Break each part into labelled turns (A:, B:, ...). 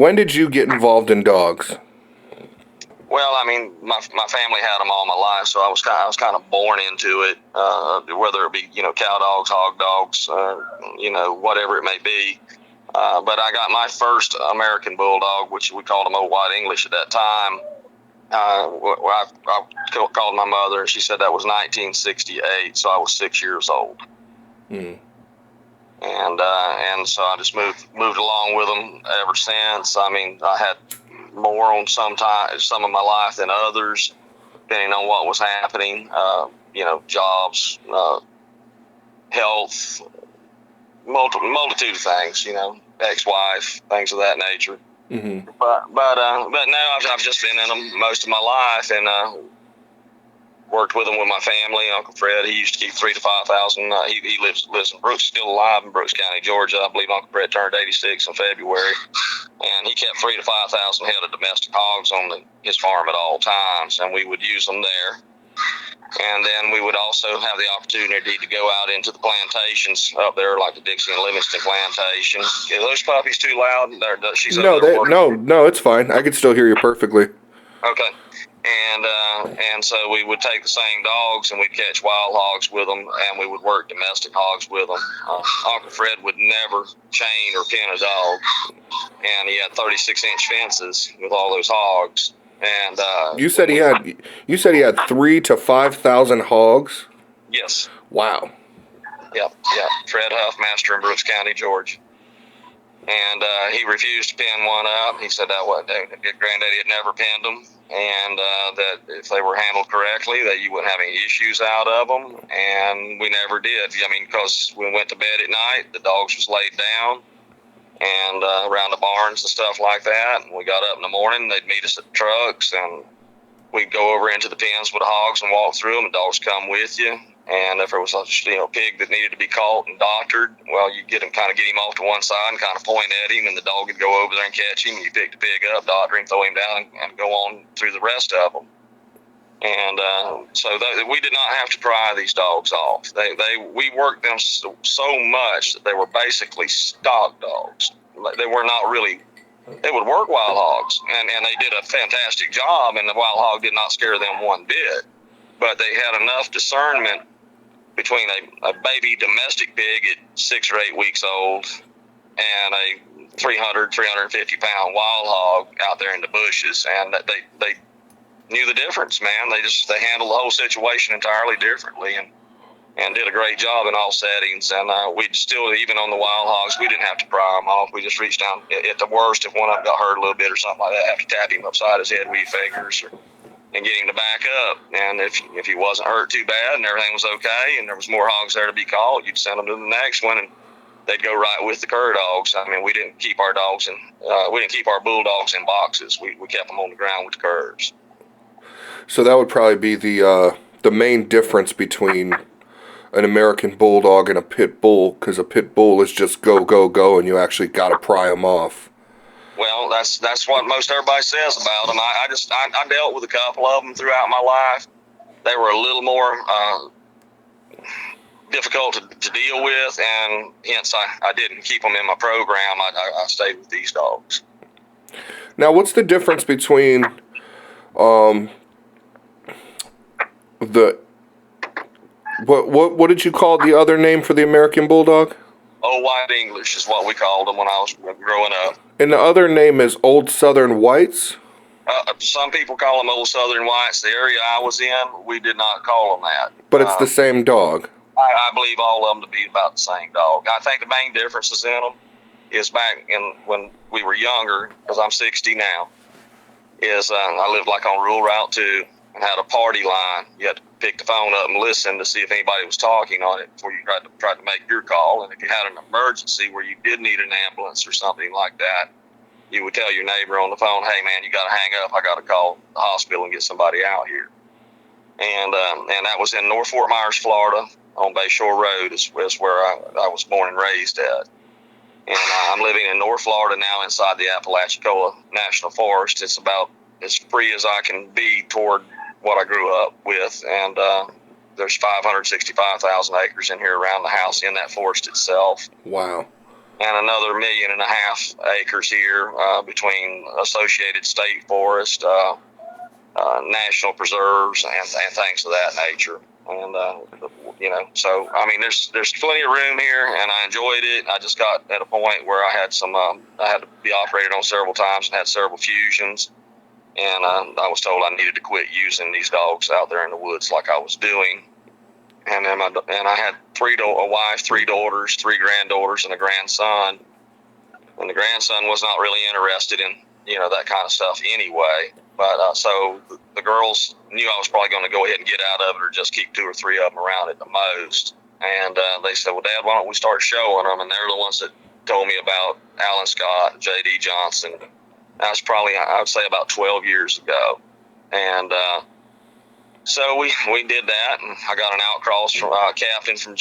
A: When did you get involved in dogs?
B: Well, I mean, my family had them all my life, so I was kind of born into it. Whether it be cow dogs, hog dogs, whatever it may be. But I got my first American Bulldog, which we called him Old White English at that time. I called my mother, and she said that was 1968, so I was 6 years old.
A: Hmm.
B: And so I just moved along with them ever since. I mean, I had more on some of my life than others, depending on what was happening. Jobs, health, multitude of things. Ex-wife, things of that nature.
A: Mm-hmm.
B: But now I've just been in them most of my life, and worked with them with my family. Uncle Fred, he used to keep 3,000 to 5,000. He lives in Brooks, still alive in Brooks County, Georgia. I believe Uncle Fred turned 86 in February, and he kept 3,000 to 5,000 head of domestic hogs on his farm at all times, and we would use them there. And then we would also have the opportunity to go out into the plantations up there, like the Dixie and Livingston plantation. Are those puppies too loud? She's
A: No, it's fine. I can still hear you perfectly.
B: Okay. And so we would take the same dogs and we'd catch wild hogs with them, and we would work domestic hogs with them. Uncle Fred would never chain or pin a dog, and he had 36-inch fences with all those hogs. And
A: you said he had 3,000 to 5,000 hogs.
B: Yes.
A: Wow.
B: Yep. Fred Huffmaster in Brooks County, Georgia. And he refused to pin one up. He said that Granddaddy had never pinned them, and that if they were handled correctly, that you wouldn't have any issues out of them. And we never did. I mean, because we went to bed at night, the dogs was laid down and around the barns and stuff like that. And we got up in the morning, they'd meet us at the trucks, and we'd go over into the pens with the hogs and walk through them, and dogs come with you. And if there was a pig that needed to be caught and doctored, well, you get him off to one side and kind of point at him, and the dog would go over there and catch him. And you pick the pig up, doctor him, throw him down, and go on through the rest of them. And so we did not have to pry these dogs off. We worked them so much that they were basically stock dogs. They were not really. They would work wild hogs, and they did a fantastic job, and the wild hog did not scare them one bit. But they had enough discernment between a baby domestic pig at 6 or 8 weeks old and a 350 pound wild hog out there in the bushes, and that they knew the difference, man. They handled the whole situation entirely differently, and did a great job in all settings. And we'd still, even on the wild hogs, we didn't have to pry them off. We just reached down. At the worst, if one of them got hurt a little bit or something like that, have to tap him upside his head with your fingers and get him to back up. And if he wasn't hurt too bad and everything was okay and there was more hogs there to be caught, you'd send them to the next one, and they'd go right with the cur dogs. I mean, we didn't keep our dogs we didn't keep our bulldogs in boxes. We kept them on the ground with the curs.
A: So that would probably be the main difference between an American Bulldog and a Pit Bull, because a Pit Bull is just go, go, go, and you actually got to pry them off.
B: Well, that's what most everybody says about them. I dealt with a couple of them throughout my life. They were a little more difficult to deal with, and hence I didn't keep them in my program. I stayed with these dogs.
A: Now, what's the difference between what did you call the other name for the American Bulldog?
B: Old White English is what we called them when I was growing up.
A: And the other name is Old Southern Whites?
B: Some people call them Old Southern Whites. The area I was in, we did not call them that.
A: But it's the same dog.
B: I believe all of them to be about the same dog. I think the main differences in them is back when we were younger, because I'm 60 now, is I lived like on Rural Route 2 and had a party line. You had to pick the phone up and listen to see if anybody was talking on it before you tried to make your call. And if you had an emergency where you did need an ambulance or something like that, you would tell your neighbor on the phone, "Hey man, you got to hang up. I got to call the hospital and get somebody out here." And that was in North Fort Myers, Florida, on Bayshore Road is where I was born and raised at. And I'm living in North Florida now, inside the Apalachicola National Forest. It's about as free as I can be toward what I grew up with, and there's 565,000 acres in here around the house in that forest itself.
A: Wow.
B: and another 1.5 million acres here between associated state forest, national preserves, and things of that nature. And so I mean, there's plenty of room here, and I enjoyed it. I just got at a point where I had I had to be operated on several times and had several fusions, and I was told I needed to quit using these dogs out there in the woods like I was doing. And then I had a wife, 3 daughters, 3 granddaughters, and a grandson. And the grandson was not really interested in that kind of stuff anyway. But so the girls knew I was probably going to go ahead and get out of it, or just keep 2 or 3 of them around at the most. And they said, "Well, Dad, why don't we start showing them?" And they're the ones that told me about Alan Scott and J.D. Johnson. That was probably, I would say, about 12 years ago. And so we did that, and I got an outcross from captain from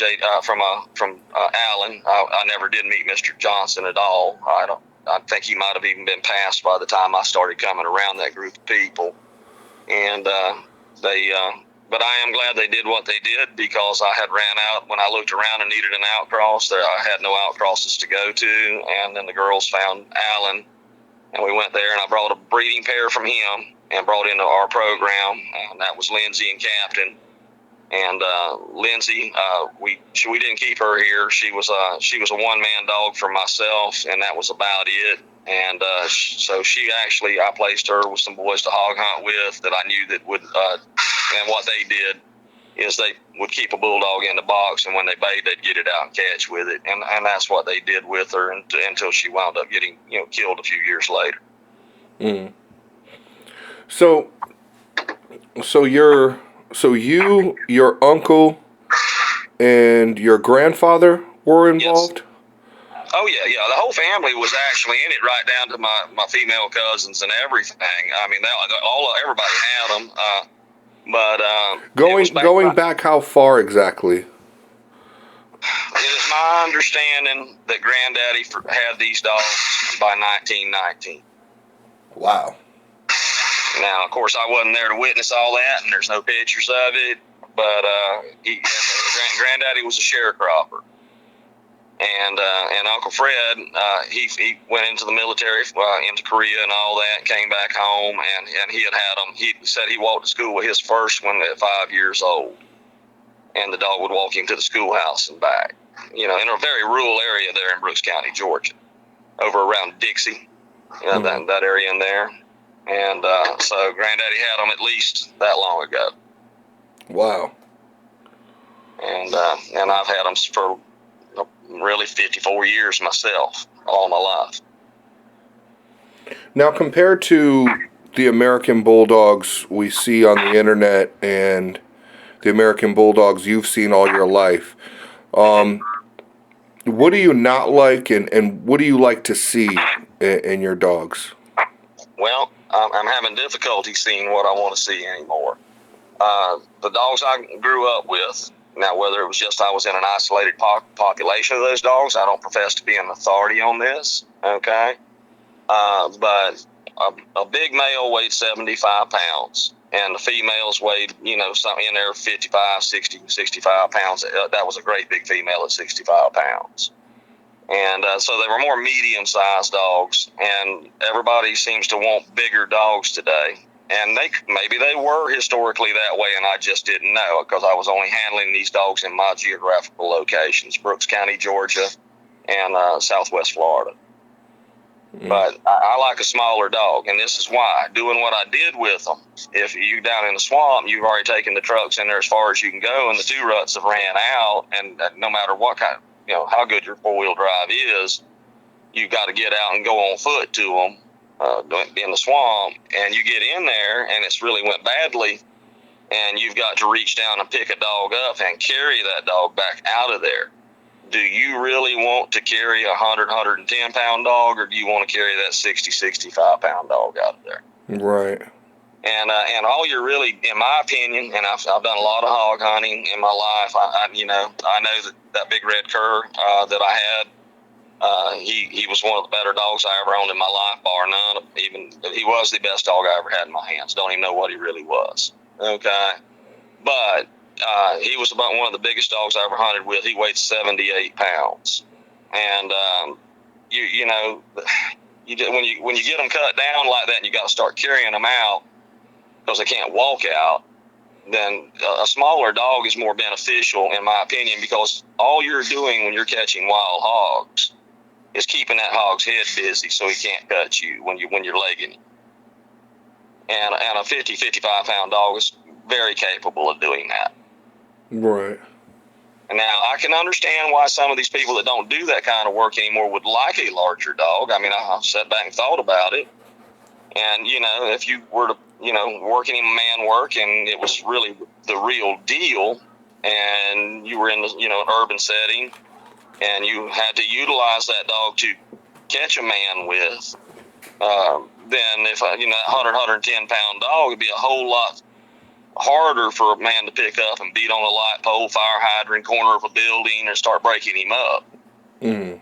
B: Alan. I never did meet Mr. Johnson at all. I think he might have even been passed by the time I started coming around that group of people. And but I am glad they did what they did, because I had ran out when I looked around and needed an outcross. I had no outcrosses to go to, and then the girls found Alan, and we went there, and I brought a breeding pair from him and brought into our program, and that was Lindsay and Captain. And Lindsay, we didn't keep her here. She was a one-man dog for myself, and that was about it. And so I placed her with some boys to hog hunt with that I knew that would. And what they did is they would keep a bulldog in the box, and when they bayed, they'd get it out and catch with it. And that's what they did with her until she wound up getting killed a few years later.
A: Mm. So you, your uncle, and your grandfather were involved?
B: Yes. Oh yeah. The whole family was actually in it, right down to my female cousins and everything. I mean, everybody had them.
A: Going back how far exactly?
B: It is my understanding that Granddaddy had these dogs by 1919.
A: Wow.
B: Now, of course, I wasn't there to witness all that, and there's no pictures of it. But Granddaddy was a sharecropper, and Uncle Fred, he went into the military, into Korea and all that, came back home, and he had them. He said he walked to school with his first one at 5 years old, and the dog would walk him to the schoolhouse and back. In a very rural area there in Brooks County, Georgia, over around Dixie, that area in there. And so Granddaddy had them at least that long ago.
A: Wow.
B: And I've had them for really 54 years myself, all my life.
A: Now, compared to the American Bulldogs we see on the internet and the American Bulldogs you've seen all your life, what do you not like, and what do you like to see in your dogs?
B: Well, I'm having difficulty seeing what I want to see anymore. The dogs I grew up with, now whether it was just I was in an isolated population of those dogs, I don't profess to be an authority on this, okay? But a big male weighed 75 pounds, and the females weighed, something in there 55, 60, 65 pounds. That was a great big female at 65 pounds. And so they were more medium-sized dogs, and everybody seems to want bigger dogs today. And maybe they were historically that way, and I just didn't know, because I was only handling these dogs in my geographical locations, Brooks County, Georgia, and Southwest Florida. Mm. But I like a smaller dog, and this is why. Doing what I did with them, if you down in the swamp, you've already taken the trucks in there as far as you can go, and the 2 ruts have ran out, and no matter what kind of, how good your 4-wheel drive is, you've got to get out and go on foot to them in the swamp, and you get in there and it's really went badly, and you've got to reach down and pick a dog up and carry that dog back out of there. Do you really want to carry a 110 pound dog, or do you want to carry that 60, 65 pound dog out of there?
A: Right.
B: And all you're really, in my opinion, and I've done a lot of hog hunting in my life. I know that big red cur that I had, he was one of the better dogs I ever owned in my life, bar none. Even he was the best dog I ever had in my hands. Don't even know what he really was. Okay, but he was about one of the biggest dogs I ever hunted with. He weighed 78 pounds, And you know, when you get them cut down like that, and you got to start carrying them out because they can't walk out. Then a smaller dog is more beneficial, in my opinion, because all you're doing when you're catching wild hogs is keeping that hog's head busy so he can't cut you when you're legging him. And a 55 pound dog is very capable of doing that.
A: Right.
B: Now, I can understand why some of these people that don't do that kind of work anymore would like a larger dog. I mean, I sat back and thought about it. And, you know, if you were to, you know, working in man work and it was really the real deal and you were in, you know, an urban setting and you had to utilize that dog to catch a man with, then if, you know, that 110 pound dog would be a whole lot harder for a man to pick up and beat on a light pole, fire hydrant, corner of a building, or start breaking him up.
A: Mm.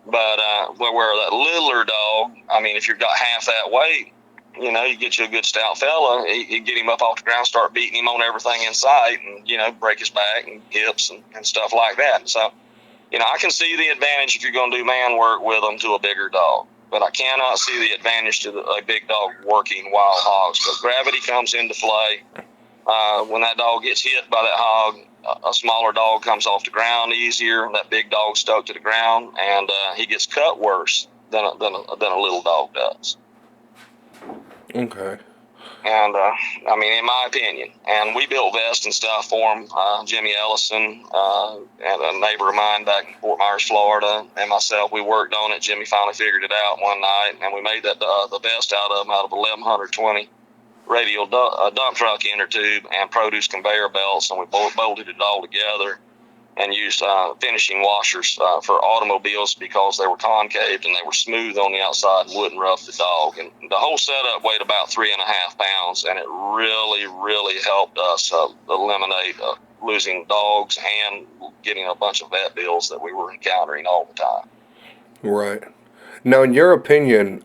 B: But where that littler dog, I mean, if you've got half that weight, you know, you get you a good stout fella, you get him up off the ground, start beating him on everything in sight, and, you know, break his back and hips and stuff like that. So, you know, I can see the advantage if you're going to do man work with them to a bigger dog. But I cannot see the advantage to a big dog working wild hogs. So gravity comes into play. When that dog gets hit by that hog, a smaller dog comes off the ground easier. That big dog's stuck to the ground, and he gets cut worse than a little dog does.
A: Okay.
B: And I mean, in my opinion, and we built vests and stuff for him. Jimmy Ellison and a neighbor of mine back in Fort Myers, Florida, and myself, we worked on it. Jimmy finally figured it out one night, and we made that the vest out of 1120 radial dump truck inner tube and produce conveyor belts, and we bolted it all together and used finishing washers for automobiles because they were concaved and they were smooth on the outside and wouldn't rough the dog. And the whole setup weighed about 3.5 pounds, and it really, really helped us eliminate losing dogs and getting a bunch of vet bills that we were encountering all the time.
A: Right. Now, in your opinion,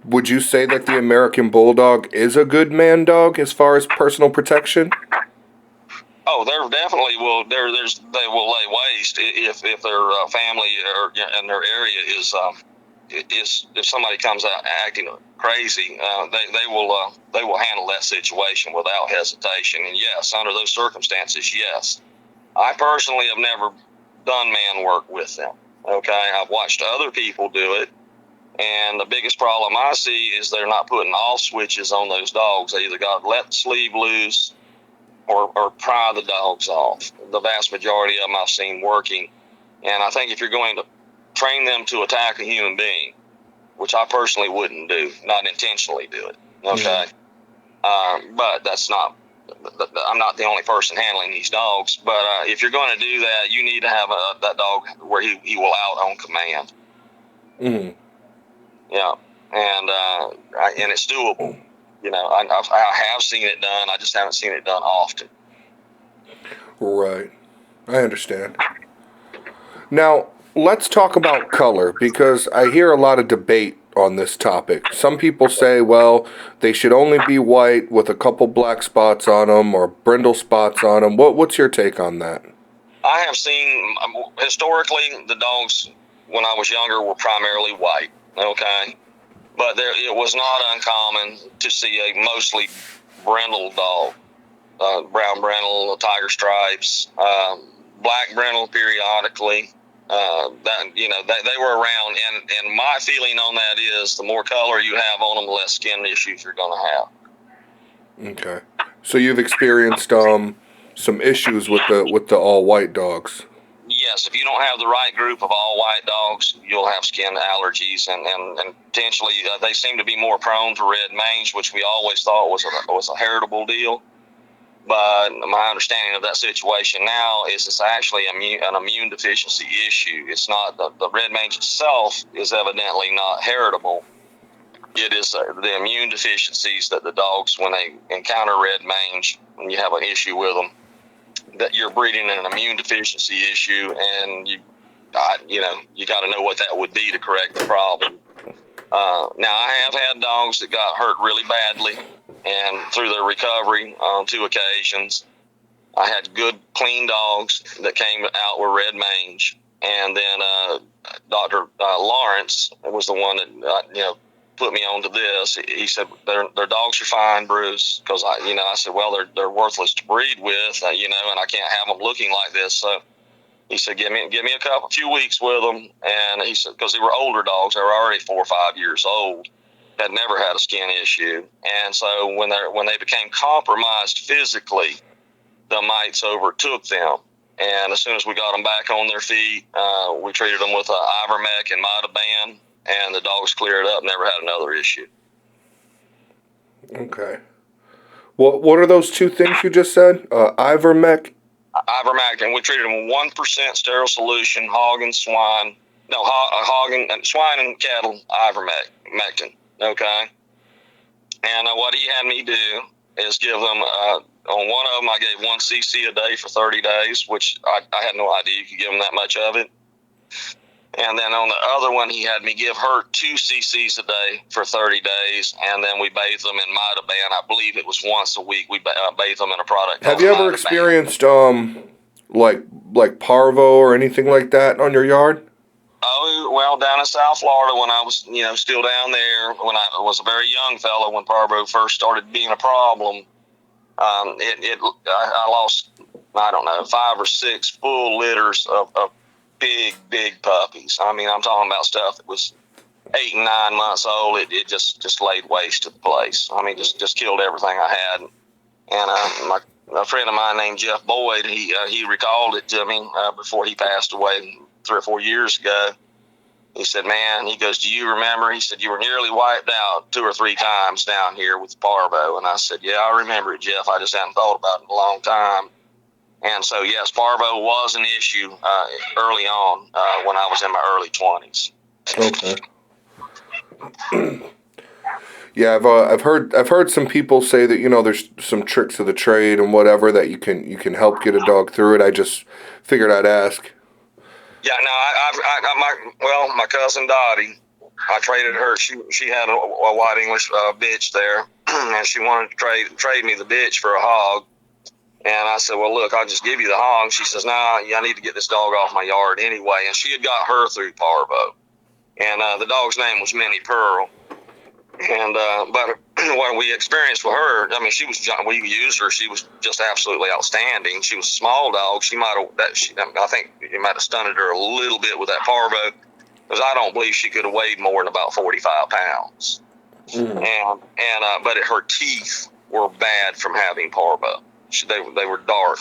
A: would you say that the American Bulldog is a good man dog as far as personal protection?
B: Oh, there definitely will. They will lay waste if their family or and their area is if somebody comes out acting crazy, they will handle that situation without hesitation. And yes, under those circumstances, yes. I personally have never done man work with them. Okay, I've watched other people do it, and the biggest problem I see is they're not putting off switches on those dogs. They either got to let the sleeve loose or pry the dogs off. The vast majority of them I've seen working. And I think if you're going to train them to attack a human being, which I personally wouldn't do, not intentionally do it, okay? Mm-hmm. But that's not, I'm not the only person handling these dogs. But if you're going to do that, you need to have that dog where he will out on command.
A: Mm-hmm.
B: Yeah, and it's doable. You know, I have seen it done. I just haven't seen it done often.
A: Right. I understand. Now, let's talk about color, because I hear a lot of debate on this topic. Some people say, well, they should only be white with a couple black spots on them or brindle spots on them. What's your take on that?
B: I have seen, historically, the dogs, when I was younger, were primarily white, okay? But it was not uncommon to see a mostly brindle dog, brown brindle, tiger stripes, black brindle periodically. They were around, and my feeling on that is the more color you have on them, the less skin issues you're going to
A: have. Okay, so you've experienced some issues with the all white dogs.
B: Yes, if you don't have the right group of all white dogs, you'll have skin allergies, and potentially they seem to be more prone to red mange, which we always thought was a heritable deal. But my understanding of that situation now is it's actually an immune deficiency issue. It's not the red mange itself is evidently not heritable. It is the immune deficiencies that the dogs, when they encounter red mange, when you have an issue with them, that you're breeding an immune deficiency issue, and you got to know what that would be to correct the problem. Now, I have had dogs that got hurt really badly, and through their recovery on 2 occasions, I had good, clean dogs that came out with red mange, And then Dr. Lawrence was the one that put me onto this. He said their dogs are fine, Bruce, because I said, well, they're worthless to breed with, and I can't have them looking like this. So he said, give me a few weeks with them, and he said because they were older dogs, they were already 4 or 5 years old, had never had a skin issue, and so when they became compromised physically, the mites overtook them. And as soon as we got them back on their feet, we treated them with Ivermectin and Mitaban, and the dogs cleared up, never had another issue.
A: Okay. What are those two things you just said? Ivermectin?
B: Ivermectin, we treated them with 1% sterile solution, hog and swine. No, swine and cattle, ivermectin. Okay. And what he had me do is give them, on one of them, I gave 1 cc a day for 30 days, which I had no idea you could give them that much of it. And then on the other one, he had me give her 2 cc's a day for 30 days, and then we bathed them in Mitaban. I believe it was once a week. We bathed them in a product.
A: Have you ever experienced like parvo or anything like that on your yard?
B: Oh, well, down in South Florida when I was, still down there, when I was a very young fellow, when parvo first started being a problem, I lost, I don't know, 5 or 6 full litters of big puppies. I mean, I'm talking about stuff that was 8 and 9 months old. It just laid waste to the place. I mean, just killed everything I had. And a friend of mine named Jeff Boyd, he recalled it to me before he passed away 3 or 4 years ago. He said, man, he goes, do you remember? He said, you were nearly wiped out 2 or 3 times down here with parvo. And I said, yeah, I remember it, Jeff. I just hadn't thought about it in a long time. And so, yes, parvo was an issue early on when I was in my early 20s.
A: Okay. Yeah, I've heard some people say that there's some tricks of the trade and whatever that you can help get a dog through it. I just figured I'd ask.
B: Yeah, no, my cousin Dottie, I traded her. She had a white English bitch there, and she wanted to trade me the bitch for a hog. And I said, well, look, I'll just give you the hog. She says, nah, I need to get this dog off my yard anyway. And she had got her through parvo. And the dog's name was Minnie Pearl. And but what we experienced with her, I mean, we used her. She was just absolutely outstanding. She was a small dog. I think it might have stunted her a little bit with that parvo, because I don't believe she could have weighed more than about 45 pounds. And but her teeth were bad from having parvo. They were dark.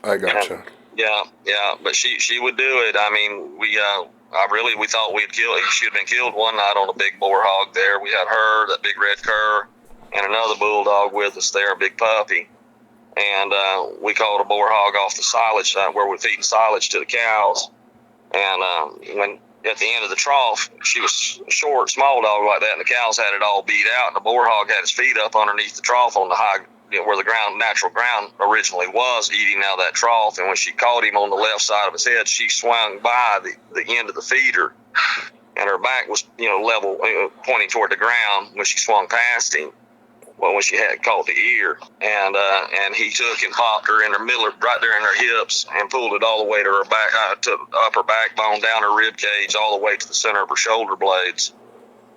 A: I gotcha.
B: And, yeah, but she would do it. I mean, we thought we'd kill it. She had been killed one night on a big boar hog there. We had her, that big red cur, and another bulldog with us there, a big puppy. And we called a boar hog off the silage where we're feeding silage to the cows. And when at the end of the trough, she was a short, small dog like that, and the cows had it all beat out, and the boar hog had his feet up underneath the trough on the high, where the natural ground originally was, eating out of that trough. And when she caught him on the left side of his head, she swung by the end of the feeder, and her back was level, pointing toward the ground when she swung past him. Well, when she had caught the ear, and he took and popped her in her middle, right there in her hips, and pulled it all the way to her back, to upper backbone, down her rib cage, all the way to the center of her shoulder blades.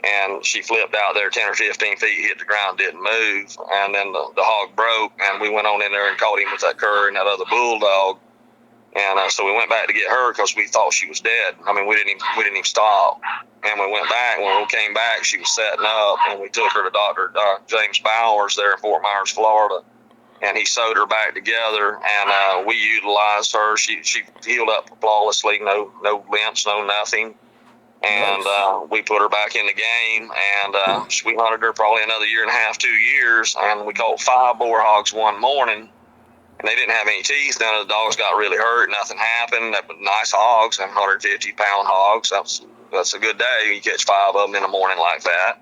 B: And she flipped out there 10 or 15 feet, hit the ground, didn't move. And then the hog broke, and we went on in there and caught him with that cur and that other bulldog. And so we went back to get her because we thought she was dead. I mean, we didn't even stop. And we went back. When we came back, she was setting up, and we took her to Dr. James Bowers there in Fort Myers, Florida. And he sewed her back together, and we utilized her. She healed up flawlessly, no limps, no nothing. And nice. We put her back in the game, and we hunted her probably another 1.5 to 2 years, and we caught 5 boar hogs one morning, and they didn't have any teeth. None of the dogs got really hurt. Nothing happened. They were nice hogs, and 150-pound hogs. That's a good day. You catch 5 of them in the morning like that.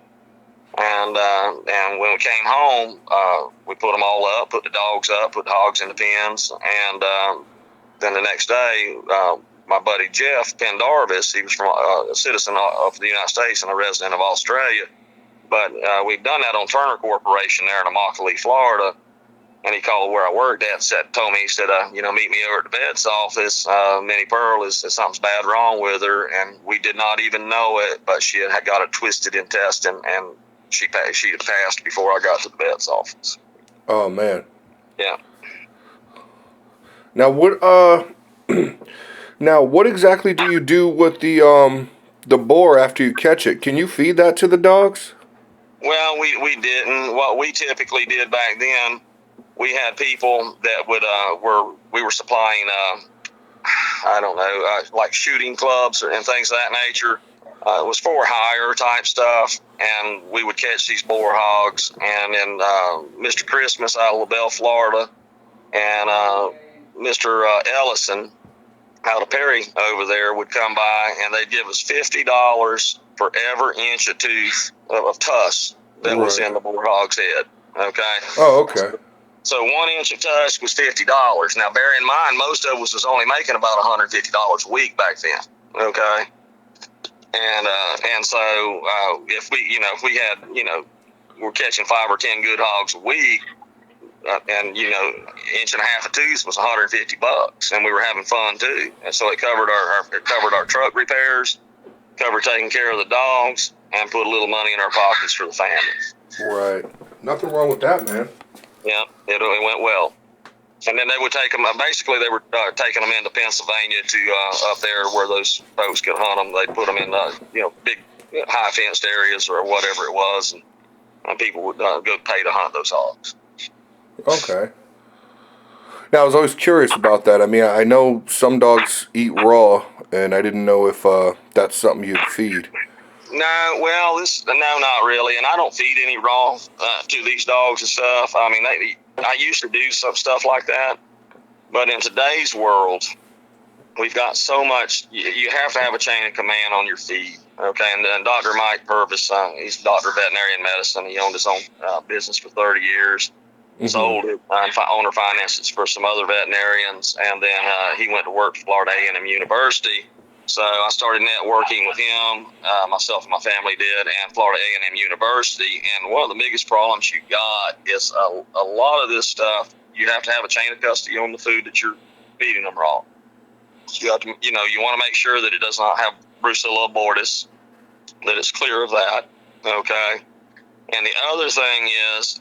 B: And when we came home, we put them all up, put the dogs up, put the hogs in the pens, and then the next day, my buddy Jeff Pendarvis, he was from a citizen of the United States and a resident of Australia, but we've done that on Turner Corporation there in Immokalee, Florida, And he called where I worked at and told me, he said, meet me over at the vet's office. Minnie Pearl something's bad wrong with her. And we did not even know it, but she had got a twisted intestine, and she had passed before I got to the vet's office.
A: Oh man.
B: Yeah.
A: Now what exactly do you do with the boar after you catch it? Can you feed that to the dogs?
B: Well, we didn't. What we typically did back then, we had people that we were supplying, I don't know, like shooting clubs and things of that nature. It was for hire type stuff, and we would catch these boar hogs. And then Mr. Christmas out of LaBelle, Florida, and Mr. Ellison out of Perry over there would come by, and they'd give us $50 for every inch of tooth of tusk that was in the boar hog's head. Okay.
A: Oh, okay.
B: So 1 inch of tusk was $50. Now, bear in mind, most of us was only making about $150 a week back then. Okay. And so if we had, we're catching 5 or 10 good hogs a week, and inch and a half of tooth was $150, and we were having fun too. And so it covered our truck repairs, covered taking care of the dogs, and put a little money in our pockets for the family.
A: Right. Nothing wrong with that, man.
B: Yeah, it went well. And then they would take them. Basically, they were taking them into Pennsylvania to up there where those folks could hunt them. They'd put them in big high fenced areas or whatever it was, and people would go pay to hunt those hogs.
A: Okay. Now, I was always curious about that. I mean, I know some dogs eat raw, and I didn't know if that's something you'd feed.
B: No, well, no, not really. And I don't feed any raw to these dogs and stuff. I mean, I used to do some stuff like that, but in today's world, we've got so much. You have to have a chain of command on your feed. Okay, and Dr. Mike Purvis, he's a doctor of veterinarian medicine. He owned his own business for 30 years.
A: Mm-hmm.
B: Sold it, owner finances for some other veterinarians, and then he went to work for Florida A&M University. So I started networking with him, myself and my family did, and Florida A&M University. And one of the biggest problems you got is a lot of this stuff, you have to have a chain of custody on the food that you're feeding them raw. You have to, you want to make sure that it does not have Brucella abortus, that it's clear of that, okay? And the other thing is,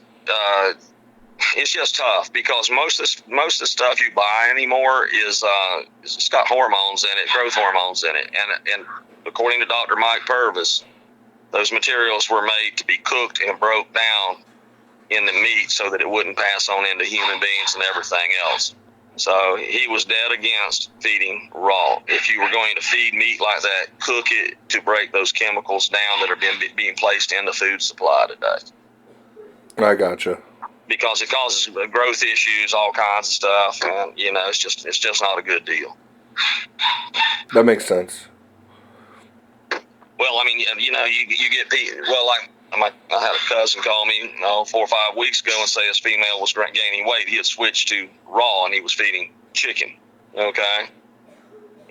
B: it's just tough because most of the stuff you buy anymore is it's got hormones in it, growth hormones in it, and according to Dr. Mike Purvis, those materials were made to be cooked and broke down in the meat so that it wouldn't pass on into human beings and everything else. So he was dead against feeding raw. If you were going to feed meat like that, cook it to break those chemicals down that are being placed in the food supply today.
A: I gotcha.
B: Because it causes growth issues, all kinds of stuff, and it's just not a good deal.
A: That makes sense.
B: Well, I mean, you get people. Well, like I had a cousin call me 4 or 5 weeks ago and say his female was gaining weight. He had switched to raw and he was feeding chicken. Okay.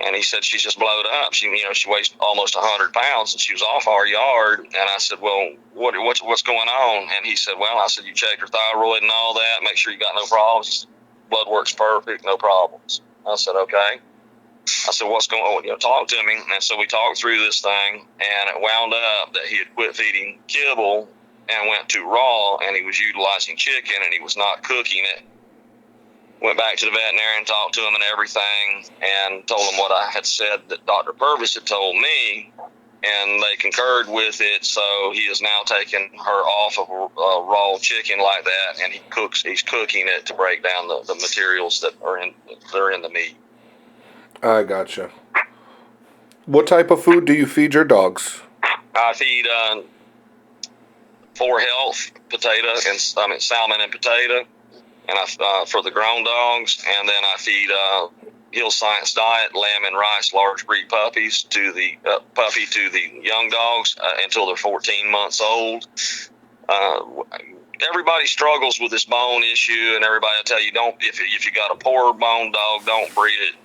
B: And he said she's just blowed up. She weighs almost 100 pounds, and she was off our yard. And I said, well, what's going on? And he said, well, I said, you checked her thyroid and all that. Make sure you got no problems. He said, blood work's perfect, no problems. I said, okay. I said, what's going on? Talk to me. And so we talked through this thing, and it wound up that he had quit feeding kibble and went to raw, and he was utilizing chicken, and he was not cooking it. Went back to the veterinarian, talked to him and everything, and told him what I had said that Dr. Purvis had told me, and they concurred with it. So he is now taking her off of raw chicken like that, and he's cooking it to break down the materials that are in the meat.
A: I gotcha. What type of food do you feed your dogs?
B: I feed for health salmon and potato. And I for the grown dogs, and then I feed Hill Science Diet, lamb and rice, large breed puppies to the young dogs until they're 14 months old. Everybody struggles with this bone issue, and everybody will tell you if you got a poor bone dog, don't breed it.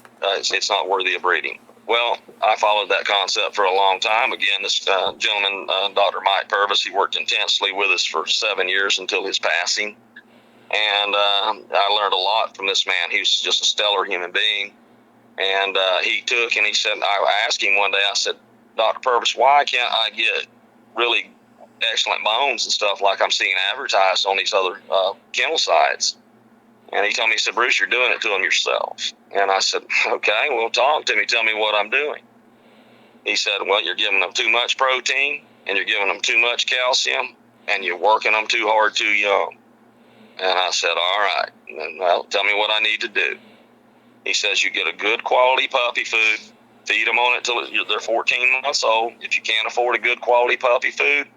B: It's not worthy of breeding. Well, I followed that concept for a long time. Again, this gentleman, Dr. Mike Purvis, he worked intensely with us for 7 years until his passing. And I learned a lot from this man. He was just a stellar human being. And he said, I asked him one day, I said, Dr. Purvis, why can't I get really excellent bones and stuff like I'm seeing advertised on these other kennel sites? And he told me, he said, Bruce, you're doing it to them yourself. And I said, okay, well, talk to me. Tell me what I'm doing. He said, well, you're giving them too much protein, and you're giving them too much calcium, and you're working them too hard, too young. And I said, all right, well, tell me what I need to do. He says, you get a good quality puppy food, feed them on it till they're 14 months old. If you can't afford a good quality puppy food,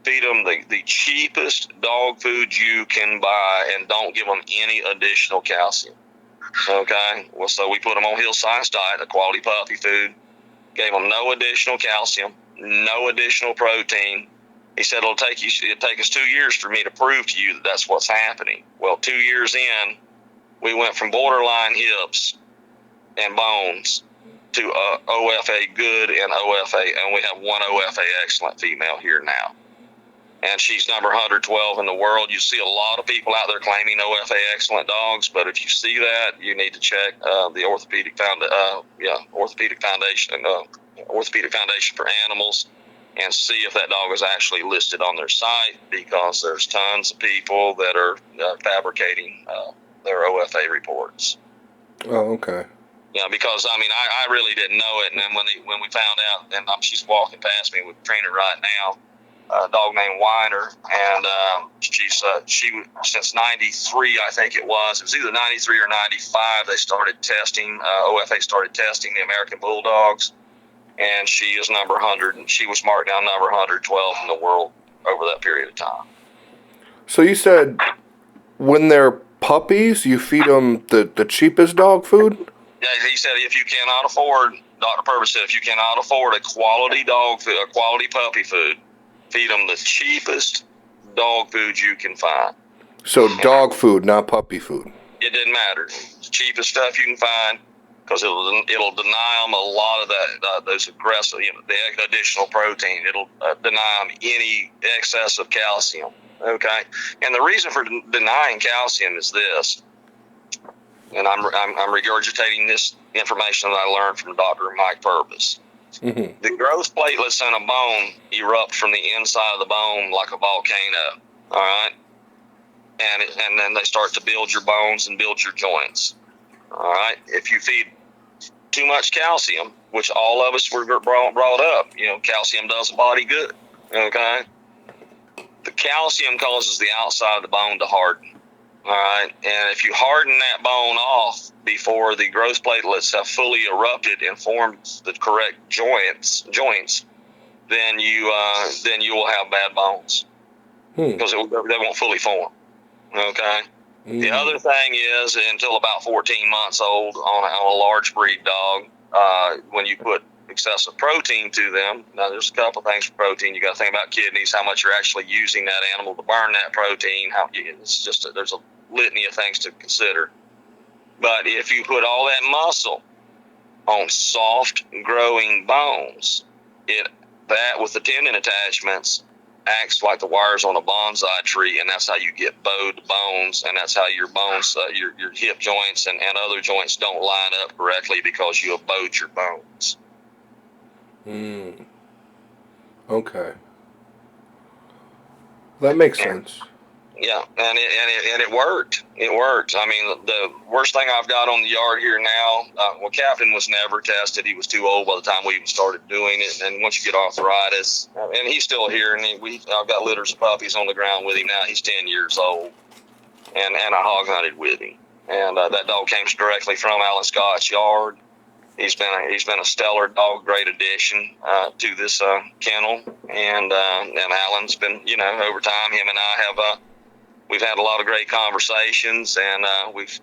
B: feed them the cheapest dog food you can buy, and don't give them any additional calcium. Okay? Well, so we put them on Hill Science Diet, a quality puppy food, gave them no additional calcium, no additional protein. He said, it'll take us 2 years for me to prove to you that that's what's happening. Well, 2 years in, we went from borderline hips and bones to OFA good and OFA, and we have one OFA excellent female here now. And she's number 112 in the world. You see a lot of people out there claiming OFA excellent dogs, but if you see that, you need to check the Orthopedic Foundation for Animals, and see if that dog is actually listed on their site, because there's tons of people that are fabricating their OFA reports.
A: Oh, okay.
B: Yeah, because I mean, I really didn't know it, and then when we found out, and she's walking past me with a trainer right now, a dog named Weiner, and she since '93, I think it was either '93 or '95, they started testing. OFA started testing the American Bulldogs, and she is number 100, and she was marked down number 112 in the world over that period of time.
A: So you said when they're puppies, you feed them the cheapest dog food?
B: Yeah, he said if you cannot afford, Dr. Purvis said, if you cannot afford a quality dog food, a quality puppy food, feed them the cheapest dog food you can find.
A: So dog food, not puppy food.
B: It didn't matter. The cheapest stuff you can find, because it'll deny them a lot of that those aggressive, the additional protein. It'll deny them any excess of calcium. Okay, and the reason for denying calcium is this, and I'm regurgitating this information that I learned from Dr. Mike Purvis. Mm-hmm. The growth platelets in a bone erupt from the inside of the bone like a volcano. All right, and then they start to build your bones and build your joints. All right, if you feed too much calcium, which all of us were brought up, calcium does the body good. Okay, the calcium causes the outside of the bone to harden. All right, and if you harden that bone off before the growth platelets have fully erupted and formed the correct joints, then you will have bad bones, because they won't fully form. Okay. Mm. The other thing is, until about 14 months old on a large breed dog, when you put excessive protein to them, now there's a couple things for protein. You got to think about kidneys, how much you're actually using that animal to burn that protein. There's a litany of things to consider. But if you put all that muscle on soft growing bones, that with the tendon attachments acts like the wires on a bonsai tree, and that's how you get bowed bones, and that's how your bones, your hip joints and other joints don't line up correctly, because you have bowed your bones.
A: Okay. That makes sense.
B: Yeah, and it worked. It worked. I mean, the worst thing I've got on the yard here now, Captain was never tested. He was too old by the time we even started doing it. And once you get arthritis, and he's still here, and I've got litters of puppies on the ground with him now. He's 10 years old, and I hog hunted with him. And that dog came directly from Alan Scott's yard. He's been a stellar dog, great addition to this kennel, and Alan's been, over time, him and I have we've had a lot of great conversations, and we've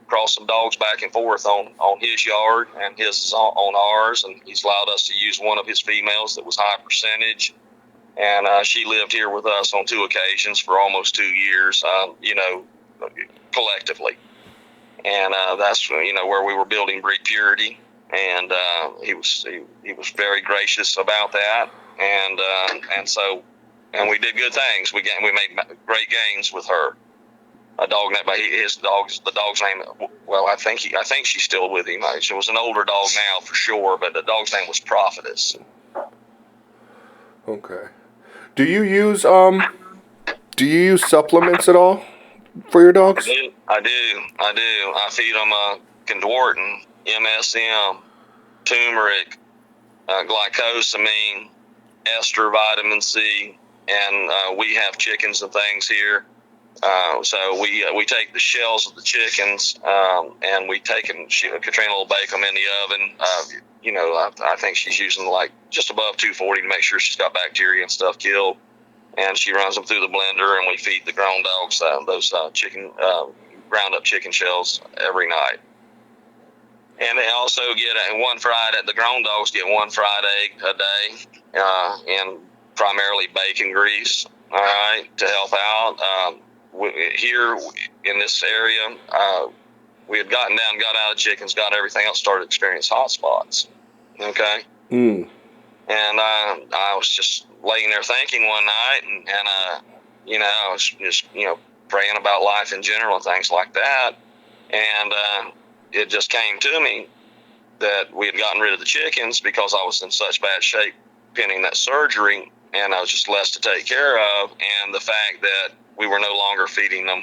B: crossed some dogs back and forth on his yard, and his is on ours, and he's allowed us to use one of his females that was high percentage, and she lived here with us on 2 occasions for almost 2 years, collectively. And that's where we were building breed purity, and he was very gracious about that, and we did good things. We made great gains with her, a dog named the dog's name. Well, I think she's still with him. She was an older dog now for sure, but the dog's name was Prophetess.
A: Okay. Do you use supplements at all for your dogs?
B: I do. I feed them Condortin, MSM, turmeric, glycosamine, ester, vitamin C, and we have chickens and things here. So we take the shells of the chickens and we take them. Katrina will bake them in the oven. I think she's using like just above 240 to make sure she's got bacteria and stuff killed. And she runs them through the blender, and we feed the grown dogs those ground up chicken shells every night. And they also get one fried. The grown dogs get one fried egg a day, and primarily bacon grease. All right, to help out. Here in this area, we had got out of chickens, got everything else, started to experience hot spots. Okay.
A: Mm.
B: And I was just laying there thinking one night, and I was just praying about life in general and things like that, and it just came to me that we had gotten rid of the chickens because I was in such bad shape pending that surgery, and I was just less to take care of, and the fact that we were no longer feeding them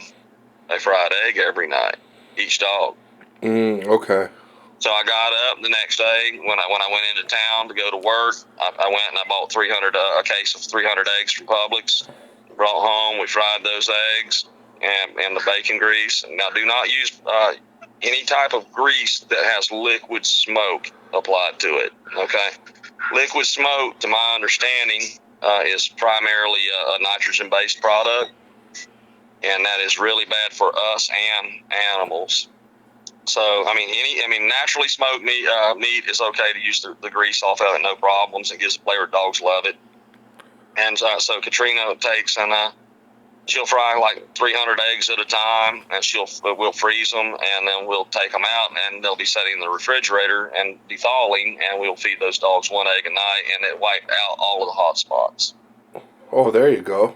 B: a fried egg every night, each dog.
A: Okay.
B: So I got up the next day when I went into town to go to work. I went and I bought a case of 300 eggs from Publix. Brought home. We fried those eggs and the bacon grease. Now, do not use any type of grease that has liquid smoke applied to it. Okay, liquid smoke, to my understanding, is primarily a nitrogen-based product, and that is really bad for us and animals. So, naturally smoked meat is okay to use the grease off of it, no problems. It gives a flavor. Dogs love it. And so Katrina takes and she'll fry like 300 eggs at a time, and we'll freeze them, and then we'll take them out, and they'll be sitting in the refrigerator and thawing, and we'll feed those dogs one egg a night, and it wiped out all of the hot spots.
A: Oh, there you go.